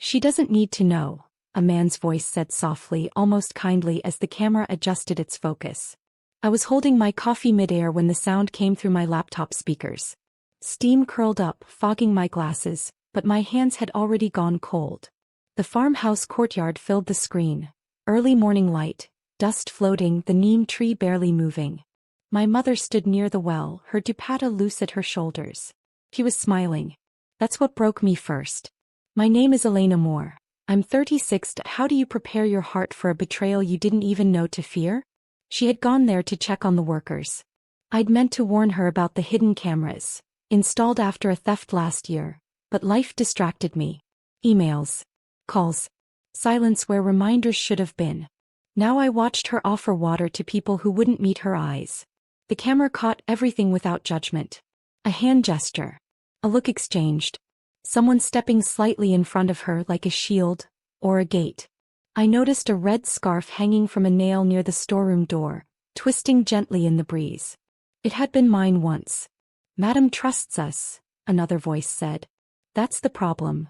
She doesn't need to know, a man's voice said softly, almost kindly as the camera adjusted its focus. I was holding my coffee midair when the sound came through my laptop speakers. Steam curled up, fogging my glasses, but my hands had already gone cold. The farmhouse courtyard filled the screen. Early morning light, dust floating, the neem tree barely moving. My mother stood near the well, her dupatta loose at her shoulders. She was smiling. That's what broke me first. My name is Elena Moore. I'm 36. How do you prepare your heart for a betrayal you didn't even know to fear? She had gone there to check on the workers. I'd meant to warn her about the hidden cameras, installed after a theft last year, but life distracted me. Emails. Calls. Silence where reminders should have been. Now I watched her offer water to people who wouldn't meet her eyes. The camera caught everything without judgment. A hand gesture. A look exchanged. Someone stepping slightly in front of her like a shield, or a gate. I noticed a red scarf hanging from a nail near the storeroom door, twisting gently in the breeze. It had been mine once. Madam trusts us, another voice said. That's the problem.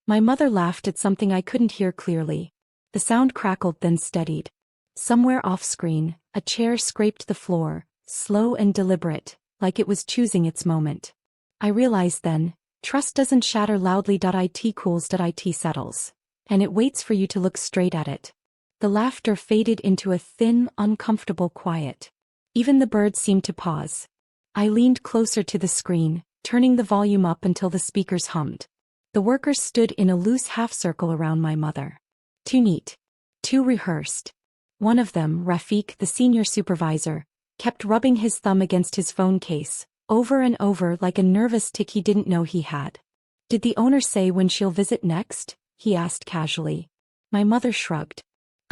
My mother laughed at something I couldn't hear clearly. The sound crackled then steadied. Somewhere off-screen, a chair scraped the floor, slow and deliberate, like it was choosing its moment. I realized then, trust doesn't shatter loudly. It cools. It settles. And it waits for you to look straight at it. The laughter faded into a thin, uncomfortable quiet. Even the birds seemed to pause. I leaned closer to the screen, turning the volume up until the speakers hummed. The workers stood in a loose half-circle around my mother. Too neat. Too rehearsed. One of them, Rafik, the senior supervisor, kept rubbing his thumb against his phone case, over and over like a nervous tick he didn't know he had. Did the owner say when she'll visit next? He asked casually. My mother shrugged.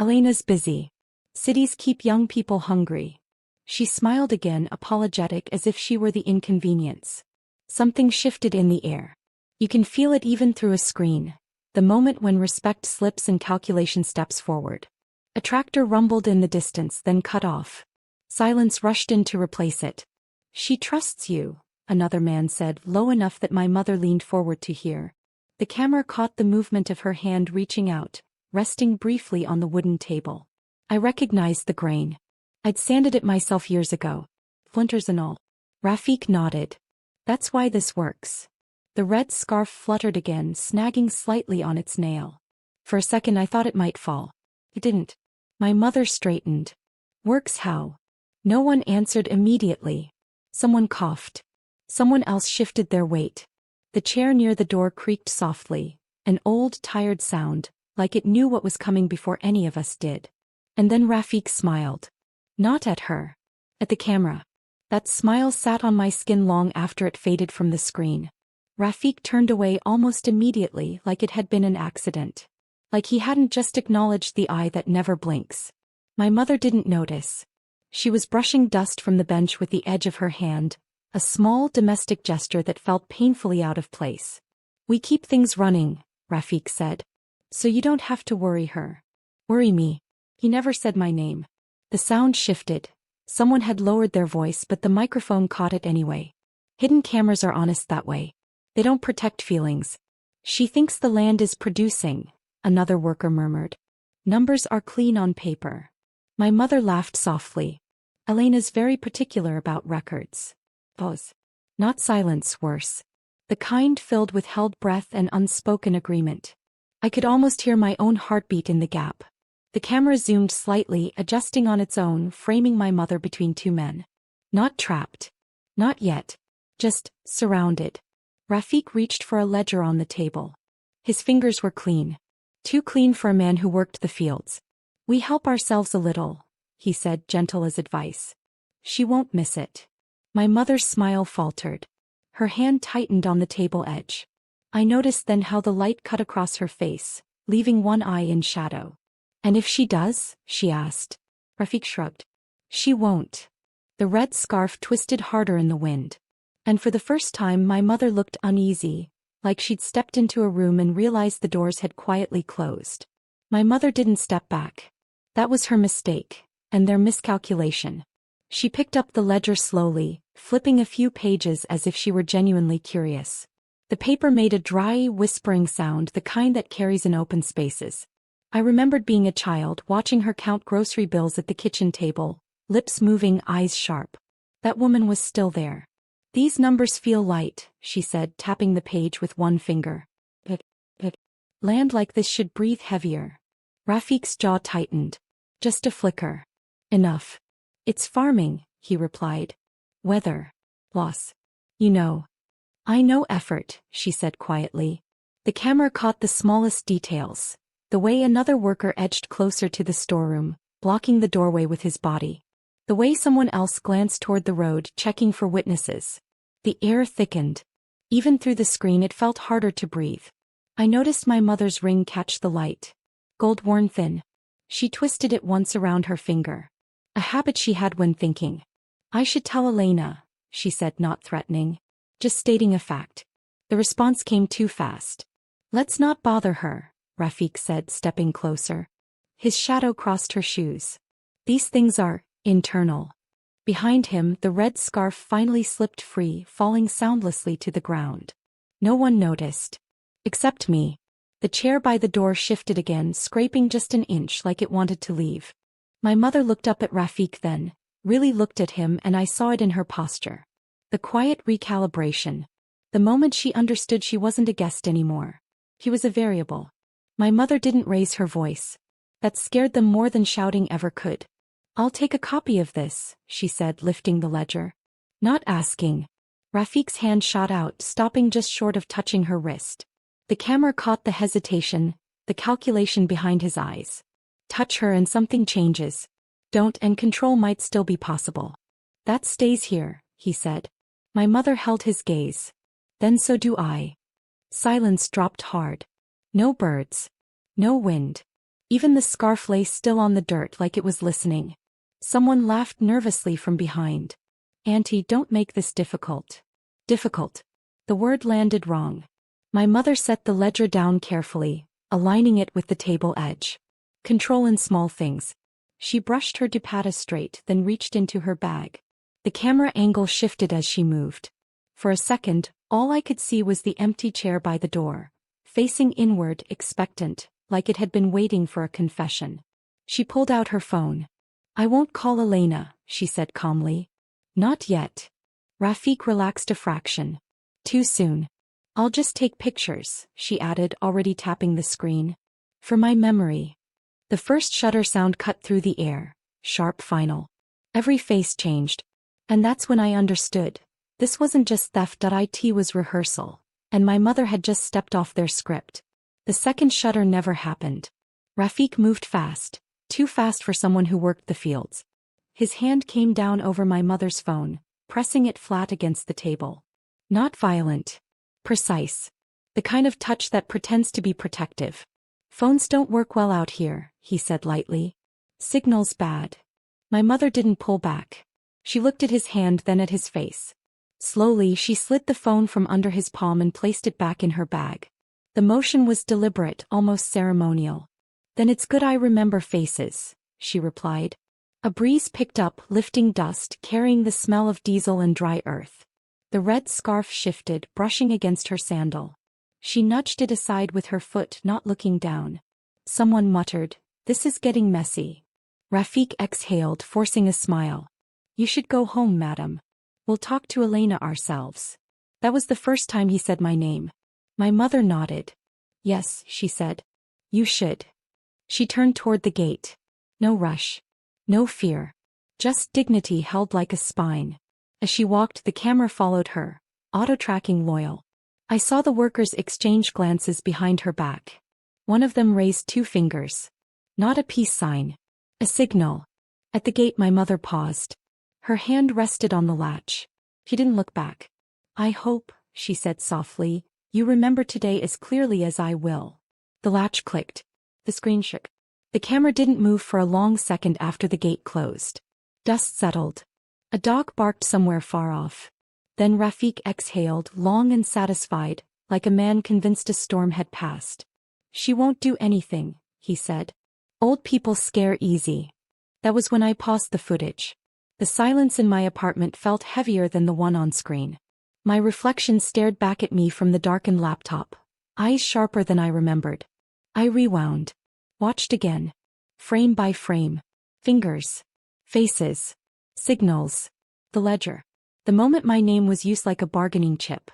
Elena's busy. Cities keep young people hungry. She smiled again, apologetic as if she were the inconvenience. Something shifted in the air. You can feel it even through a screen. The moment when respect slips and calculation steps forward. A tractor rumbled in the distance, then cut off. Silence rushed in to replace it. She trusts you, another man said, low enough that my mother leaned forward to hear. The camera caught the movement of her hand reaching out, resting briefly on the wooden table. I recognized the grain. I'd sanded it myself years ago. Flinters and all. Rafik nodded. That's why this works. The red scarf fluttered again, snagging slightly on its nail. For a second I thought it might fall. It didn't. My mother straightened. Works how? No one answered immediately. Someone coughed. Someone else shifted their weight. The chair near the door creaked softly, an old, tired sound, like it knew what was coming before any of us did. And then Rafik smiled. Not at her. At the camera. That smile sat on my skin long after it faded from the screen. Rafik turned away almost immediately, like it had been an accident. Like he hadn't just acknowledged the eye that never blinks. My mother didn't notice. She was brushing dust from the bench with the edge of her hand, a small domestic gesture that felt painfully out of place. We keep things running, Rafik said. So you don't have to worry her. Worry me. He never said my name. The sound shifted. Someone had lowered their voice, but the microphone caught it anyway. Hidden cameras are honest that way. They don't protect feelings. She thinks the land is producing, another worker murmured. Numbers are clean on paper. My mother laughed softly. Elena's very particular about records. Pause. Not silence, worse. The kind filled with held breath and unspoken agreement. I could almost hear my own heartbeat in the gap. The camera zoomed slightly, adjusting on its own, framing my mother between two men. Not trapped. Not yet. Just surrounded. Rafik reached for a ledger on the table. His fingers were clean. Too clean for a man who worked the fields. We help ourselves a little, he said, gentle as advice. She won't miss it. My mother's smile faltered. Her hand tightened on the table edge. I noticed then how the light cut across her face, leaving one eye in shadow. And if she does? She asked. Rafik shrugged. She won't. The red scarf twisted harder in the wind. And for the first time my mother looked uneasy, like she'd stepped into a room and realized the doors had quietly closed. My mother didn't step back. That was her mistake, and their miscalculation. She picked up the ledger slowly, flipping a few pages as if she were genuinely curious. The paper made a dry, whispering sound, the kind that carries in open spaces. I remembered being a child, watching her count grocery bills at the kitchen table, lips moving, eyes sharp. That woman was still there. "These numbers feel light," she said, tapping the page with one finger. Land like this should breathe heavier." Rafiq's jaw tightened. "Just a flicker. Enough." "It's farming," he replied. "Weather. Loss. You know." "I know effort," she said quietly. The camera caught the smallest details. The way another worker edged closer to the storeroom, blocking the doorway with his body. The way someone else glanced toward the road, checking for witnesses. The air thickened. Even through the screen it felt harder to breathe. I noticed my mother's ring catch the light. Gold-worn thin. She twisted it once around her finger. A habit she had when thinking. "I should tell Elena," she said, not threatening. Just stating a fact. The response came too fast. "Let's not bother her," Rafiq said, stepping closer. His shadow crossed her shoes. "These things are internal." Behind him, the red scarf finally slipped free, falling soundlessly to the ground. No one noticed. Except me. The chair by the door shifted again, scraping just an inch like it wanted to leave. My mother looked up at Rafiq then, really looked at him, and I saw it in her posture. The quiet recalibration. The moment she understood she wasn't a guest anymore. He was a variable. My mother didn't raise her voice. That scared them more than shouting ever could. "I'll take a copy of this," she said, lifting the ledger. Not asking. Rafiq's hand shot out, stopping just short of touching her wrist. The camera caught the hesitation, the calculation behind his eyes. Touch her and something changes. Don't, and control might still be possible. "That stays here," he said. My mother held his gaze. "Then so do I." Silence dropped hard. No birds. No wind. Even the scarf lay still on the dirt like it was listening. Someone laughed nervously from behind. "Auntie, don't make this difficult." Difficult. The word landed wrong. My mother set the ledger down carefully, aligning it with the table edge. "Control in small things." She brushed her dupatta straight, then reached into her bag. The camera angle shifted as she moved. For a second, all I could see was the empty chair by the door, facing inward, expectant, like it had been waiting for a confession. She pulled out her phone. "I won't call Elena," she said calmly. "Not yet." Rafiq relaxed a fraction. "Too soon." "I'll just take pictures," she added, already tapping the screen. "For my memory." The first shutter sound cut through the air, sharp, final. Every face changed. And that's when I understood. This wasn't just theft. It was rehearsal. And my mother had just stepped off their script. The second shutter never happened. Rafiq moved fast. Too fast for someone who worked the fields. His hand came down over my mother's phone, pressing it flat against the table. Not violent. Precise. The kind of touch that pretends to be protective. "Phones don't work well out here," he said lightly. "Signal's bad." My mother didn't pull back. She looked at his hand, then at his face. Slowly, she slid the phone from under his palm and placed it back in her bag. The motion was deliberate, almost ceremonial. "Then it's good I remember faces," she replied. A breeze picked up, lifting dust, carrying the smell of diesel and dry earth. The red scarf shifted, brushing against her sandal. She nudged it aside with her foot, not looking down. Someone muttered, "This is getting messy." Rafiq exhaled, forcing a smile. "You should go home, madam. We'll talk to Elena ourselves." That was the first time he said my name. My mother nodded. "Yes," she said. "You should." She turned toward the gate. No rush. No fear. Just dignity held like a spine. As she walked, the camera followed her, auto-tracking loyal. I saw the workers exchange glances behind her back. One of them raised 2 fingers. Not a peace sign. A signal. At the gate my mother paused. Her hand rested on the latch. She didn't look back. "I hope," she said softly, "you remember today as clearly as I will." The latch clicked. The screen shook. The camera didn't move for a long second after the gate closed. Dust settled. A dog barked somewhere far off. Then Rafiq exhaled, long and satisfied, like a man convinced a storm had passed. "She won't do anything," he said. "Old people scare easy." That was when I paused the footage. The silence in my apartment felt heavier than the one on screen. My reflection stared back at me from the darkened laptop, eyes sharper than I remembered. I rewound. Watched again. Frame by frame. Fingers. Faces. Signals. The ledger. The moment my name was used like a bargaining chip.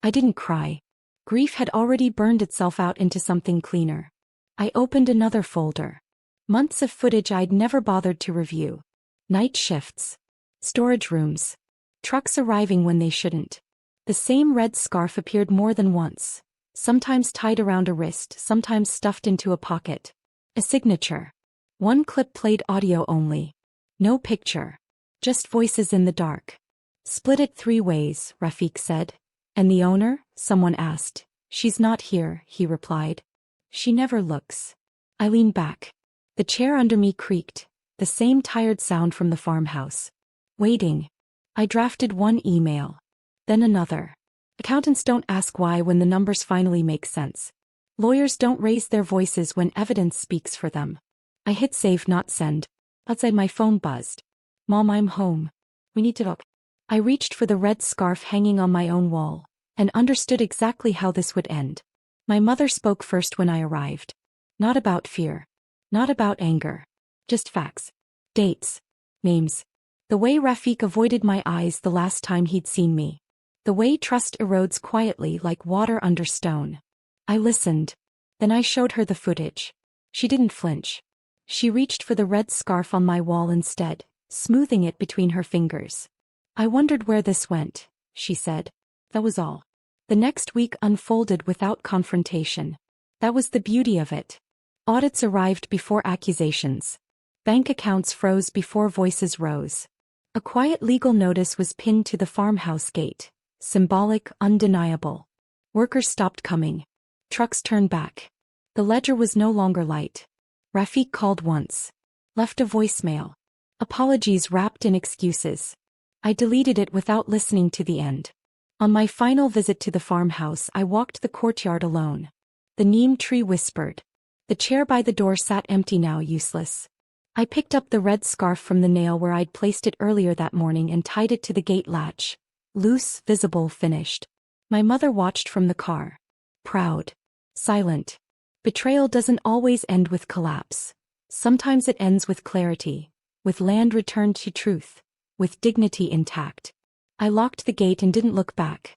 I didn't cry. Grief had already burned itself out into something cleaner. I opened another folder. Months of footage I'd never bothered to review. Night shifts. Storage rooms. Trucks arriving when they shouldn't. The same red scarf appeared more than once. Sometimes tied around a wrist, sometimes stuffed into a pocket. A signature. One clip played audio only. No picture. Just voices in the dark. Split it 3 ways, Rafiq said. And the owner? Someone asked. She's not here, he replied. She never looks. I leaned back. The chair under me creaked, the same tired sound from the farmhouse. Waiting. I drafted one email. Then another. Accountants don't ask why when the numbers finally make sense. Lawyers don't raise their voices when evidence speaks for them. I hit save, not send. Outside my phone buzzed. Mom, I'm home. We need to talk. I reached for the red scarf hanging on my own wall, and understood exactly how this would end. My mother spoke first when I arrived. Not about fear. Not about anger. Just facts. Dates. Names. The way Rafiq avoided my eyes the last time he'd seen me. The way trust erodes quietly like water under stone. I listened. Then I showed her the footage. She didn't flinch. She reached for the red scarf on my wall instead, smoothing it between her fingers. I wondered where this went, she said. That was all. The next week unfolded without confrontation. That was the beauty of it. Audits arrived before accusations. Bank accounts froze before voices rose. A quiet legal notice was pinned to the farmhouse gate. Symbolic, undeniable. Workers stopped coming. Trucks turned back. The ledger was no longer light. Rafiq called once. Left a voicemail. Apologies wrapped in excuses. I deleted it without listening to the end. On my final visit to the farmhouse, I walked the courtyard alone. The neem tree whispered. The chair by the door sat empty now, useless. I picked up the red scarf from the nail where I'd placed it earlier that morning and tied it to the gate latch. Loose, visible, finished. My mother watched from the car. Proud. Silent. Betrayal doesn't always end with collapse. Sometimes it ends with clarity. With land returned to truth. With dignity intact. I locked the gate and didn't look back.